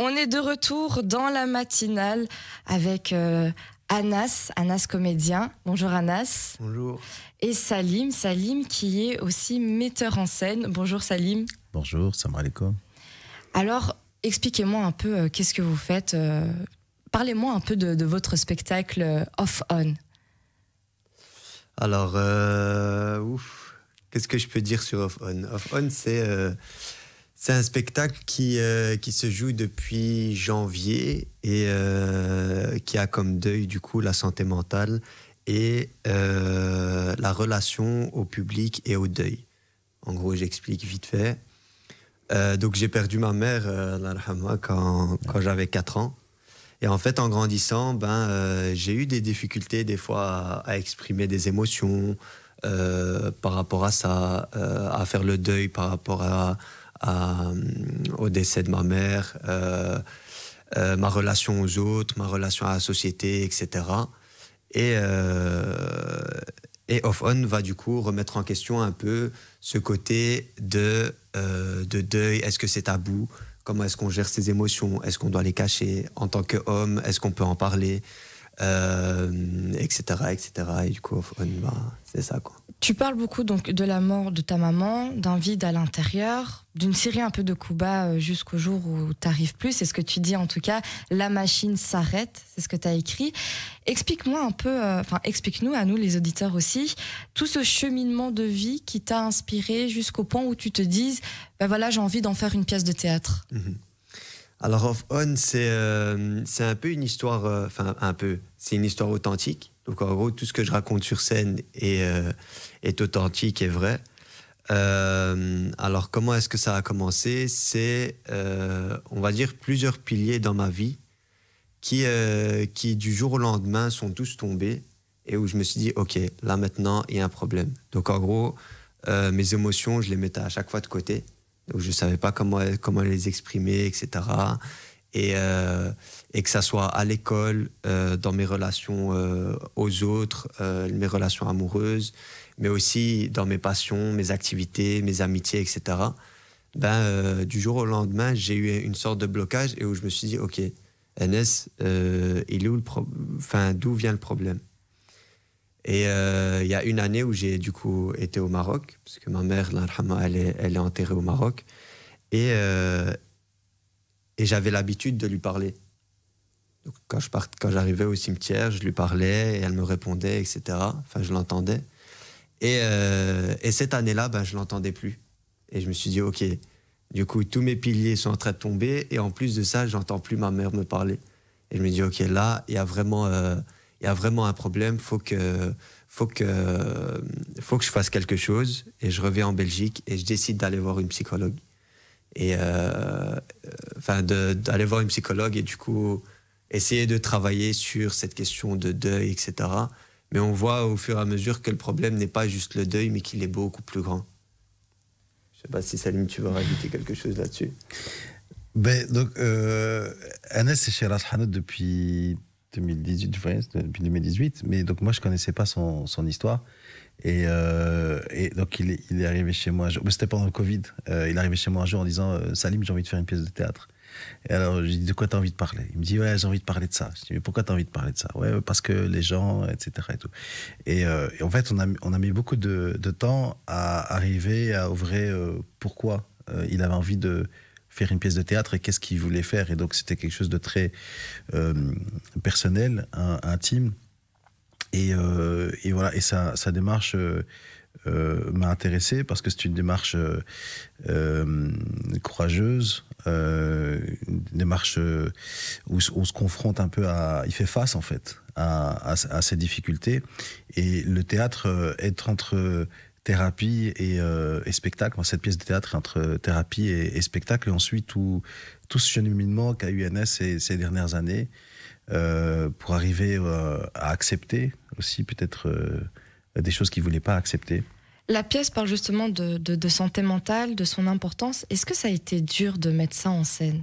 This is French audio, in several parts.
On est de retour dans la matinale avec Anas comédien. Bonjour Anas. Bonjour. Et Salim qui est aussi metteur en scène. Bonjour Salim. Bonjour, salam alaikum. Alors, expliquez-moi un peu qu'est-ce que vous faites. Parlez-moi un peu de votre spectacle Off On. Alors, qu'est-ce que je peux dire sur Off On? Off On, c'est un spectacle qui se joue depuis janvier et qui a comme deuil, du coup, la santé mentale et la relation au public et au deuil. En gros, j'explique vite fait. Donc, j'ai perdu ma mère, Allah yarhamha, quand j'avais 4 ans. Et en fait, en grandissant, j'ai eu des difficultés des fois à exprimer des émotions par rapport à ça, à faire le deuil par rapport au décès de ma mère, ma relation aux autres, ma relation à la société, etc. Et Off On va du coup remettre en question un peu ce côté de deuil. Est-ce que c'est tabou ? Comment est-ce qu'on gère ses émotions? Est-ce qu'on doit les cacher? En tant qu'homme, est-ce qu'on peut en parler? Etc., etc. Et du coup, c'est ça, quoi. Tu parles beaucoup donc de la mort de ta maman, d'un vide à l'intérieur, d'une série un peu de coups bas jusqu'au jour où t'arrives plus. C'est ce que tu dis en tout cas. La machine s'arrête, c'est ce que tu as écrit. Explique-moi un peu, explique-nous à nous les auditeurs aussi, tout ce cheminement de vie qui t'a inspiré jusqu'au point où tu te dises, voilà, j'ai envie d'en faire une pièce de théâtre. Mm-hmm. Alors Off On, c'est un peu une histoire, c'est une histoire authentique. Donc en gros, tout ce que je raconte sur scène est authentique et vrai. Alors comment est-ce que ça a commencé? C'est, on va dire, plusieurs piliers dans ma vie qui du jour au lendemain sont tous tombés et où je me suis dit, ok, là maintenant, il y a un problème. Donc en gros, mes émotions, je les mettais à chaque fois de côté. Donc je ne savais pas comment les exprimer, etc. Et que ça soit à l'école, dans mes relations aux autres, mes relations amoureuses, mais aussi dans mes passions, mes activités, mes amitiés, etc. Du jour au lendemain, j'ai eu une sorte de blocage et où je me suis dit, ok, Enes, il est où d'où vient le problème? Et il y a une année où j'ai du coup été au Maroc, parce que ma mère, elle est enterrée au Maroc, et j'avais l'habitude de lui parler. Donc quand j'arrivais au cimetière, je lui parlais et elle me répondait, etc. Enfin, je l'entendais. Et cette année-là, je l'entendais plus. Et je me suis dit, ok, du coup, tous mes piliers sont en train de tomber, et en plus de ça, j'entends plus ma mère me parler. Et je me dis, ok, là, il y a vraiment un problème, faut que je fasse quelque chose. Et je reviens en Belgique et je décide d'aller voir une psychologue. Et d'aller voir une psychologue et du coup essayer de travailler sur cette question de deuil, etc. Mais on voit au fur et à mesure que le problème n'est pas juste le deuil, mais qu'il est beaucoup plus grand. Je sais pas si Salim, tu veux rajouter quelque chose là-dessus. Donc, Anas est chez Ras Hanout depuis 2018, mais donc moi je connaissais pas son histoire et donc il est arrivé chez moi, c'était pendant le Covid, il est arrivé chez moi un jour en disant Salim, j'ai envie de faire une pièce de théâtre. Et alors j'ai dit, de quoi t'as envie de parler? Il me dit, ouais, j'ai envie de parler de ça. Je dis, mais pourquoi t'as envie de parler de ça? Ouais, parce que les gens, etc. et tout. Et en fait on a mis beaucoup de temps à arriver à ouvrir pourquoi il avait envie de faire une pièce de théâtre et qu'est-ce qu'il voulait faire. Et donc, c'était quelque chose de très personnel, intime. Et voilà, et sa démarche m'a intéressé parce que c'est une démarche courageuse, une démarche où on se confronte un peu il fait face, en fait, à ses difficultés. Et le théâtre, être entre thérapie et spectacle. Cette pièce de théâtre est entre thérapie et spectacle. Et ensuite, tout ce cheminement qu'a eu Anas ces dernières années pour arriver à accepter aussi peut-être des choses qu'il ne voulait pas accepter. La pièce parle justement de santé mentale, de son importance. Est-ce que ça a été dur de mettre ça en scène?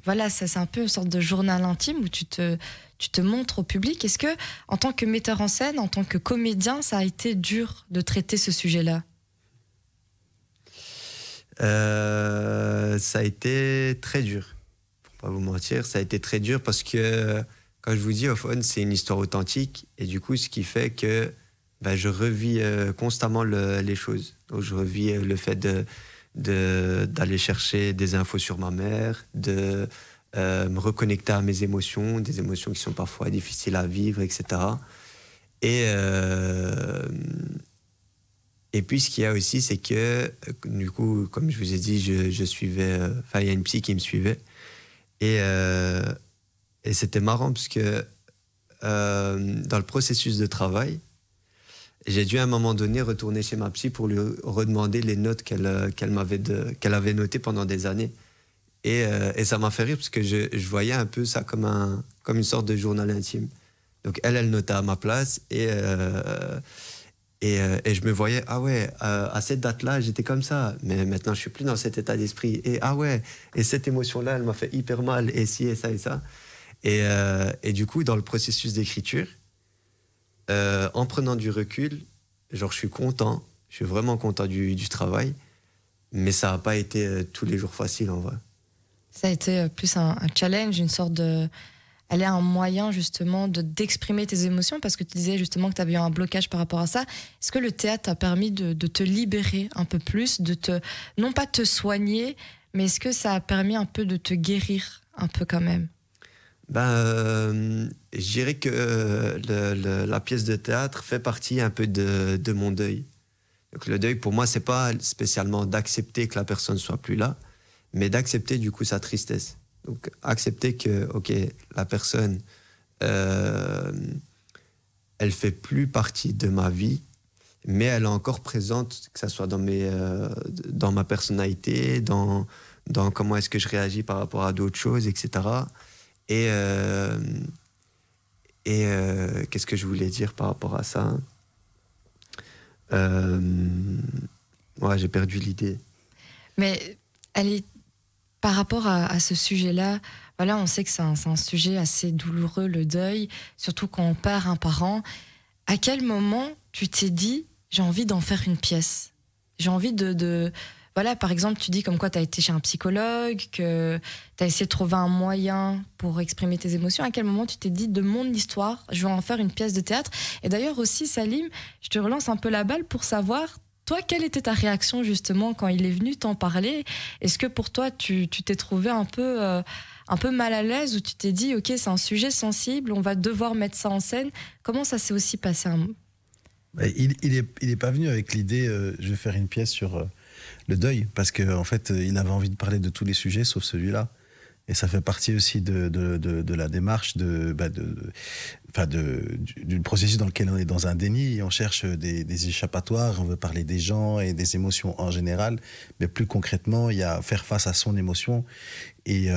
Voilà, c'est un peu une sorte de journal intime où tu te montres au public. Est-ce que, en tant que metteur en scène, en tant que comédien, ça a été dur de traiter ce sujet-là? Ça a été très dur. pas vous mentir, ça a été très dur parce que, quand je vous dis Ophone, c'est une histoire authentique. Et du coup, ce qui fait que je revis constamment les choses. Donc, je revis le fait d'aller chercher des infos sur ma mère, de me reconnecter à mes émotions, des émotions qui sont parfois difficiles à vivre, etc. Et puis, ce qu'il y a aussi, c'est que, du coup, comme je vous ai dit, je suivais... il y a une psy qui me suivait. Et c'était marrant parce que dans le processus de travail, j'ai dû à un moment donné retourner chez ma psy pour lui redemander les notes qu'elle avait notées pendant des années. Et ça m'a fait rire parce que je voyais un peu ça comme une sorte de journal intime. Donc elle notait à ma place et je me voyais, ah ouais, à cette date-là, j'étais comme ça, mais maintenant je suis plus dans cet état d'esprit. Et ah ouais, et cette émotion-là, elle m'a fait hyper mal, et ci, et ça, et ça. Et du coup, dans le processus d'écriture, en prenant du recul, genre je suis vraiment content du travail, mais ça n'a pas été tous les jours facile en vrai. Ça a été plus un challenge, une sorte de... Elle est un moyen justement d'exprimer tes émotions, parce que tu disais justement que tu avais eu un blocage par rapport à ça. Est-ce que le théâtre t'a permis de te libérer un peu plus, non pas te soigner, mais est-ce que ça a permis un peu de te guérir un peu quand même? Je dirais que la pièce de théâtre fait partie un peu de mon deuil. Donc le deuil, pour moi, c'est pas spécialement d'accepter que la personne soit plus là, mais d'accepter du coup sa tristesse. Donc accepter que, ok, la personne, elle fait plus partie de ma vie, mais elle est encore présente, que ça soit dans ma personnalité, dans comment est-ce que je réagis par rapport à d'autres choses, etc. Et qu'est-ce que je voulais dire par rapport à ça? Ouais, j'ai perdu l'idée. Mais par rapport à ce sujet-là, voilà, on sait que c'est un sujet assez douloureux, le deuil, surtout quand on perd un parent. À quel moment tu t'es dit, j'ai envie d'en faire une pièce? J'ai envie Voilà, par exemple, tu dis comme quoi tu as été chez un psychologue, que tu as essayé de trouver un moyen pour exprimer tes émotions. À quel moment tu t'es dit, de mon histoire, je vais en faire une pièce de théâtre? Et d'ailleurs aussi, Salim, je te relance un peu la balle pour savoir, toi, quelle était ta réaction justement quand il est venu t'en parler? Est-ce que pour toi, tu t'es trouvé un peu mal à l'aise, ou tu t'es dit, ok, c'est un sujet sensible, on va devoir mettre ça en scène? Comment ça s'est aussi passé? Il est pas venu avec l'idée, je vais faire une pièce sur... le deuil, parce qu'en fait, il avait envie de parler de tous les sujets sauf celui-là. Et ça fait partie aussi de la démarche du processus dans lequel on est dans un déni. On cherche des échappatoires, on veut parler des gens et des émotions en général, mais plus concrètement, il y a faire face à son émotion. Et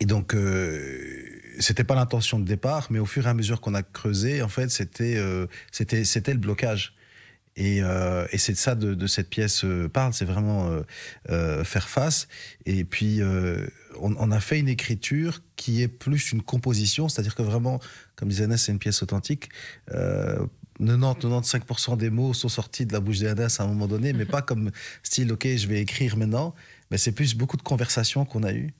donc, c'était pas l'intention de départ, mais au fur et à mesure qu'on a creusé, en fait, c'était le blocage. Et c'est de ça de cette pièce parle, c'est vraiment faire face. Et puis, on a fait une écriture qui est plus une composition, c'est-à-dire que vraiment, comme disait Anas, c'est une pièce authentique. 90-95% des mots sont sortis de la bouche d'Anas à un moment donné, mais pas comme style, ok, je vais écrire maintenant, mais c'est plus beaucoup de conversations qu'on a eues.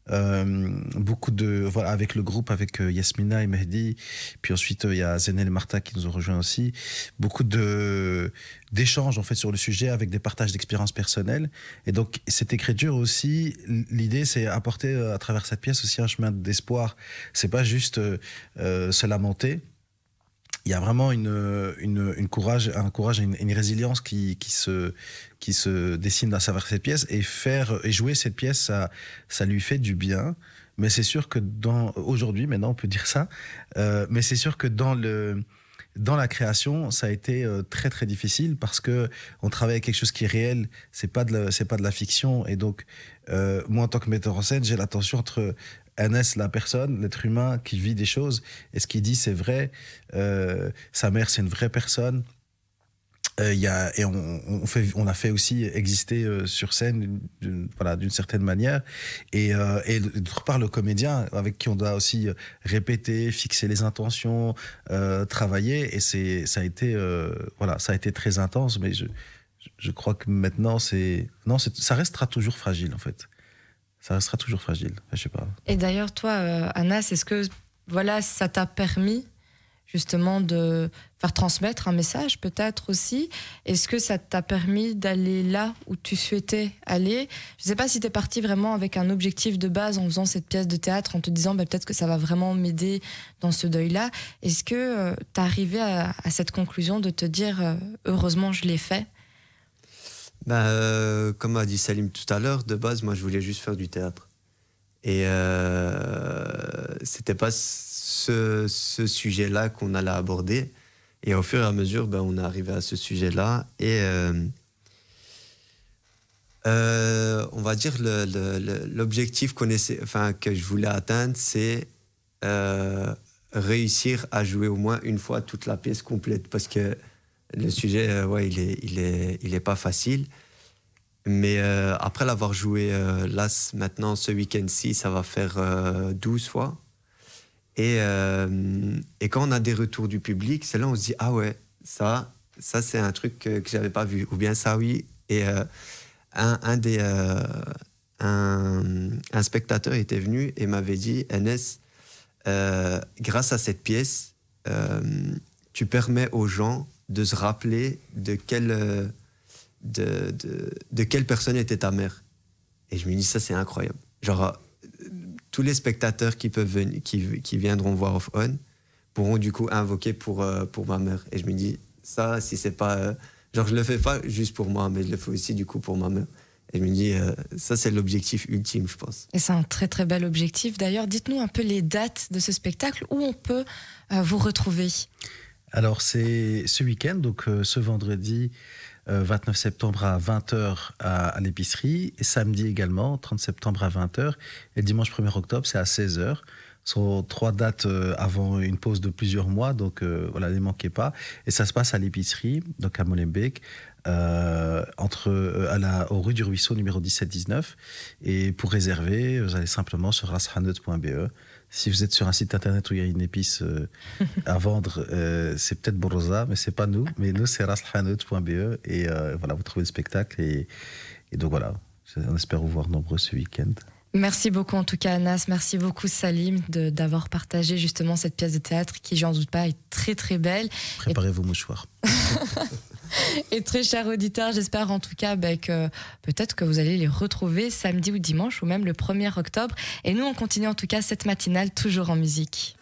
Avec le groupe, avec Yasmina et Mehdi, puis ensuite il y a Zenel et Martha qui nous ont rejoints aussi, beaucoup d'échanges en fait sur le sujet, avec des partages d'expériences personnelles. Et donc cette écriture aussi, l'idée c'est apporter à travers cette pièce aussi un chemin d'espoir. C'est pas juste se lamenter. Il y a vraiment un courage et une résilience qui se dessine à travers cette pièce, et jouer cette pièce, ça lui fait du bien. Mais c'est sûr que aujourd'hui, maintenant on peut dire ça, mais c'est sûr que dans la création, ça a été très très difficile, parce que on travaille avec quelque chose qui est réel, c'est pas de la fiction. Et donc moi en tant que metteur en scène, j'ai la tension entre Anas, la personne, l'être humain qui vit des choses, et ce qu'il dit c'est vrai, sa mère c'est une vraie personne, on a fait aussi exister sur scène d'une certaine manière, et d'autre part le comédien avec qui on doit aussi répéter, fixer les intentions, travailler, et ça a été très intense, mais je crois que maintenant ça restera toujours fragile en fait. ça restera toujours fragile. Je sais pas. Et d'ailleurs, toi, Anas, est-ce que voilà, ça t'a permis justement de faire transmettre un message peut-être aussi? Est-ce que ça t'a permis d'aller là où tu souhaitais aller? Je ne sais pas si tu es parti vraiment avec un objectif de base en faisant cette pièce de théâtre, en te disant peut-être que ça va vraiment m'aider dans ce deuil-là. Est-ce que tu es arrivé à cette conclusion de te dire heureusement je l'ai fait? Comme a dit Salim tout à l'heure, de base, moi je voulais juste faire du théâtre. Et c'était pas ce sujet-là qu'on allait aborder. Et au fur et à mesure, on est arrivé à ce sujet-là. Et on va dire l'objectif que je voulais atteindre, c'est réussir à jouer au moins une fois toute la pièce complète. Parce que le sujet, il est pas facile. Mais après l'avoir joué là, maintenant, ce week-end-ci, ça va faire 12 fois. Et quand on a des retours du public, c'est là où on se dit « Ah ouais, ça c'est un truc que j'avais pas vu. » Ou bien « Ça, oui. » Et un spectateur était venu et m'avait dit « Enes, grâce à cette pièce, tu permets aux gens de se rappeler de quelle personne était ta mère. » Et je me dis, ça c'est incroyable. Genre, tous les spectateurs qui viendront voir Off On pourront du coup invoquer pour ma mère. Et je me dis, ça, si c'est pas... genre, je le fais pas juste pour moi, mais je le fais aussi du coup pour ma mère. Et je me dis, ça c'est l'objectif ultime, je pense. Et c'est un très très bel objectif. D'ailleurs, dites-nous un peu les dates de ce spectacle, où on peut vous retrouver. Alors, c'est ce week-end, donc ce vendredi 29 septembre à 20h à l'épicerie, et samedi également, 30 septembre à 20h, et dimanche 1er octobre, c'est à 16h. Ce sont 3 dates avant une pause de plusieurs mois, donc voilà, ne les manquez pas. Et ça se passe à l'épicerie, donc à Molenbeek, aux rue du Ruisseau, numéro 17-19. Et pour réserver, vous allez simplement sur rashanet.be. Si vous êtes sur un site internet où il y a une épice à vendre, c'est peut-être Borosa, mais c'est pas nous. Mais nous, c'est rashanet.be. Et voilà, vous trouvez le spectacle. Et donc voilà, on espère vous voir nombreux ce week-end. Merci beaucoup en tout cas Anas, merci beaucoup Salim d'avoir partagé justement cette pièce de théâtre qui, j'en doute pas, est très très belle. Préparez vos mouchoirs. Et très chers auditeurs, j'espère en tout cas que peut-être que vous allez les retrouver samedi ou dimanche ou même le 1er octobre. Et nous on continue en tout cas cette matinale toujours en musique.